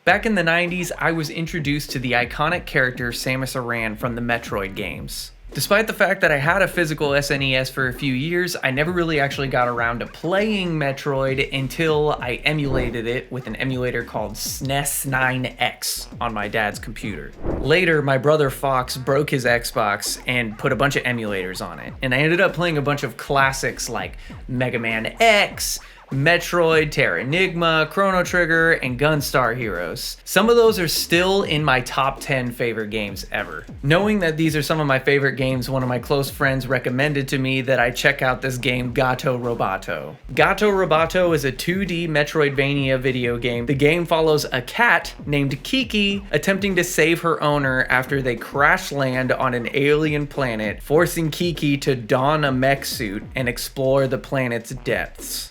Back in the 90s, I was introduced to the iconic character Samus Aran from the Metroid games. Despite the fact that I had a physical SNES for a few years, I never really actually got around to playing Metroid until I emulated it with an emulator called SNES 9X on my dad's computer. Later, my brother Fox broke his Xbox and put a bunch of emulators on it, and I ended up playing a bunch of classics like Megaman X, Metroid, Terranigma, Chrono Trigger, and Gunstar Heroes. Some of those are still in my top 10 favorite games ever. Knowing that these are some of my favorite games, one of my close friends recommended to me that I check out this game Gato Roboto. Gato Roboto is a 2D Metroidvania video game. The game follows a cat named Kiki attempting to save her owner after they crash land on an alien planet, forcing Kiki to don a mech suit and explore the planet's depths.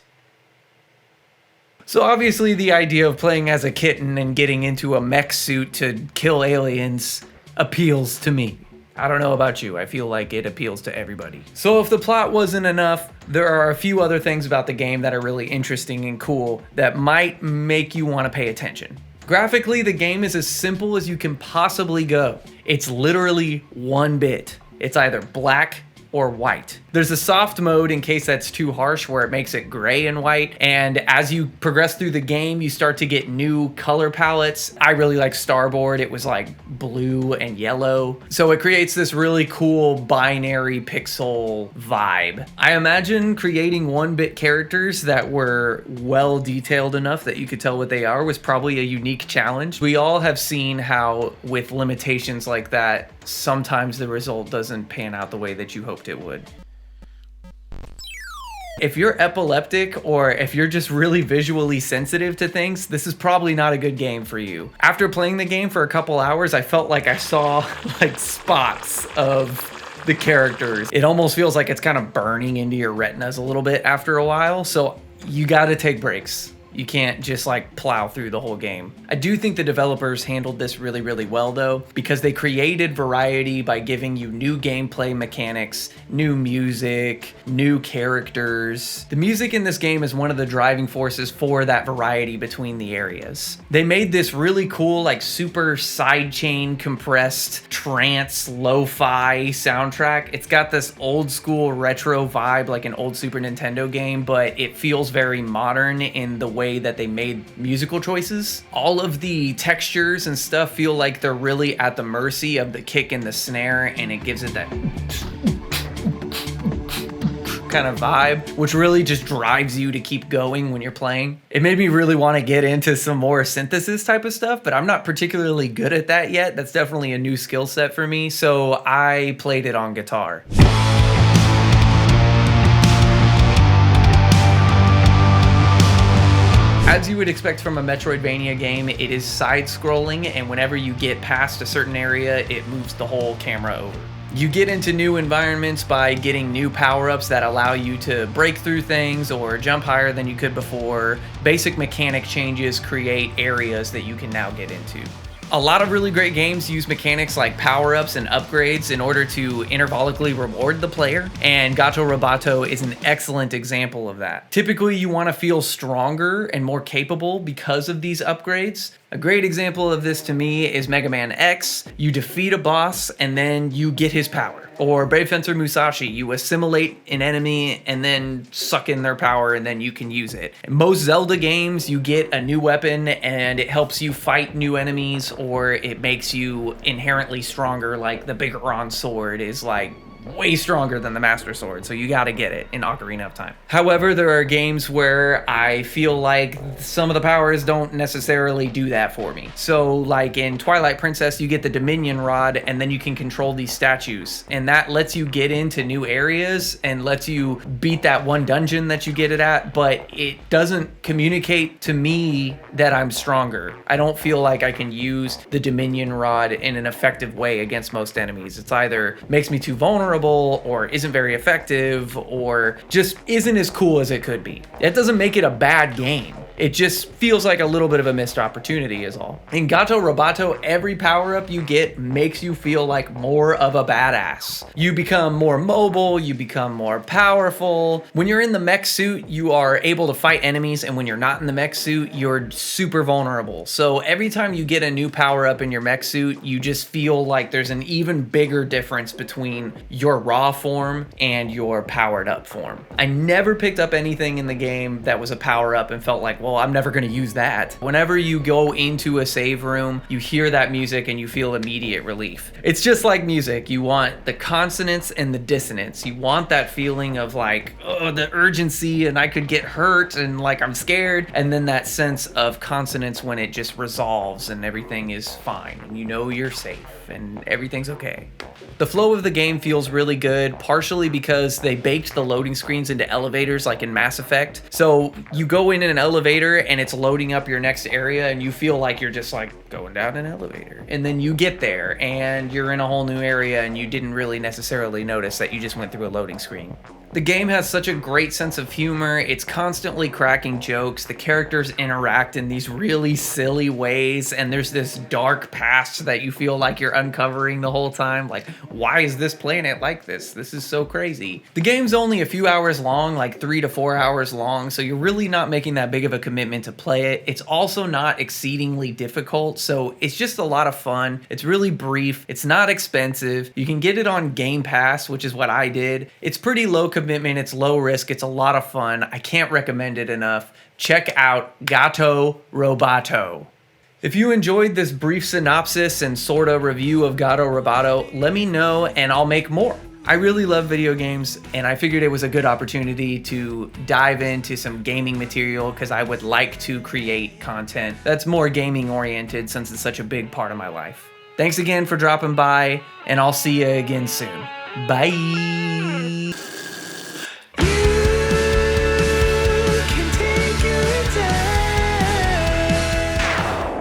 So obviously the idea of playing as a kitten and getting into a mech suit to kill aliens appeals to me. I don't know about you, I feel like it appeals to everybody. So if the plot wasn't enough, there are a few other things about the game that are really interesting and cool that might make you want to pay attention. Graphically, the game is as simple as you can possibly go. It's literally one bit. It's either black or white. There's a soft mode in case that's too harsh where it makes it gray and white, and as you progress through the game you start to get new color palettes. I really like Starboard, it was like blue and yellow, so it creates this really cool binary pixel vibe. I imagine creating 1-bit characters that were well detailed enough that you could tell what they are was probably a unique challenge. We all have seen how with limitations like that sometimes the result doesn't pan out the way that you hoped it would. If you're epileptic or if you're just really visually sensitive to things, this is probably not a good game for you. After playing the game for a couple hours, I felt like I saw like spots of the characters. It almost feels like it's kind of burning into your retinas a little bit after a while, so you gotta take breaks. You can't just like plow through the whole game. I do think the developers handled this really, really well though, because they created variety by giving you new gameplay mechanics, new music, new characters. The music in this game is one of the driving forces for that variety between the areas. They made this really cool, like super sidechain compressed trance lo-fi soundtrack. It's got this old school retro vibe like an old Super Nintendo game, but it feels very modern in the way that they made musical choices. All of the textures and stuff feel like they're really at the mercy of the kick and the snare, and it gives it that kind of vibe, which really just drives you to keep going when you're playing. It made me really want to get into some more synthesis type of stuff, but I'm not particularly good at that yet. That's definitely a new skill set for me, so I played it on guitar. As you would expect from a Metroidvania game, it is side-scrolling, and whenever you get past a certain area, it moves the whole camera over. You get into new environments by getting new power-ups that allow you to break through things or jump higher than you could before. Basic mechanic changes create areas that you can now get into. A lot of really great games use mechanics like power-ups and upgrades in order to intervollically reward the player, and Gato Roboto is an excellent example of that. Typically, you want to feel stronger and more capable because of these upgrades. A great example of this to me is Megaman X. You defeat a boss and then you get his power. Or Brave Fencer Musashi, you assimilate an enemy and then suck in their power and then you can use it. In most Zelda games, you get a new weapon and it helps you fight new enemies, or it makes you inherently stronger, like the Bigoron sword is like way stronger than the Master Sword, so you gotta get it in Ocarina of Time. However, there are games where I feel like some of the powers don't necessarily do that for me. So like in Twilight Princess, you get the Dominion Rod and then you can control these statues, and that lets you get into new areas and lets you beat that one dungeon that you get it at, but it doesn't communicate to me that I'm stronger. I don't feel like I can use the Dominion Rod in an effective way against most enemies. It's either makes me too vulnerable or isn't very effective or just isn't as cool as it could be. That doesn't make it a bad game. It just feels like a little bit of a missed opportunity is all. In Gato Roboto, every power-up you get makes you feel like more of a badass. You become more mobile, you become more powerful. When you're in the mech suit, you are able to fight enemies, and when you're not in the mech suit, you're super vulnerable. So every time you get a new power-up in your mech suit, you just feel like there's an even bigger difference between your raw form and your powered up form. I never picked up anything in the game that was a power-up and felt like, well, I'm never gonna use that. Whenever you go into a save room, you hear that music and you feel immediate relief. It's just like music. You want the consonance and the dissonance. You want that feeling of like, oh, the urgency and I could get hurt and like I'm scared. And then that sense of consonance when it just resolves and everything is fine and you know you're safe and everything's okay. The flow of the game feels really good, partially because they baked the loading screens into elevators like in Mass Effect. So you go in an elevator and it's loading up your next area and you feel like you're just like going down an elevator. And then you get there and you're in a whole new area and you didn't really necessarily notice that you just went through a loading screen. The game has such a great sense of humor. It's constantly cracking jokes. The characters interact in these really silly ways, and there's this dark past that you feel like you're uncovering the whole time. Like, why is this planet like this? This is so crazy. The game's only a few hours long, like 3 to 4 hours long, so you're really not making that big of a commitment to play it. It's also not exceedingly difficult, so it's just a lot of fun. It's really brief. It's not expensive. You can get it on Game Pass, which is what I did. It's pretty low commitment, it's low risk, it's a lot of fun. I can't recommend it enough. Check out Gato Roboto. If you enjoyed this brief synopsis and sorta review of Gato Roboto, let me know and I'll make more. I really love video games and I figured it was a good opportunity to dive into some gaming material because I would like to create content that's more gaming oriented since it's such a big part of my life. Thanks again for dropping by and I'll see you again soon. Bye.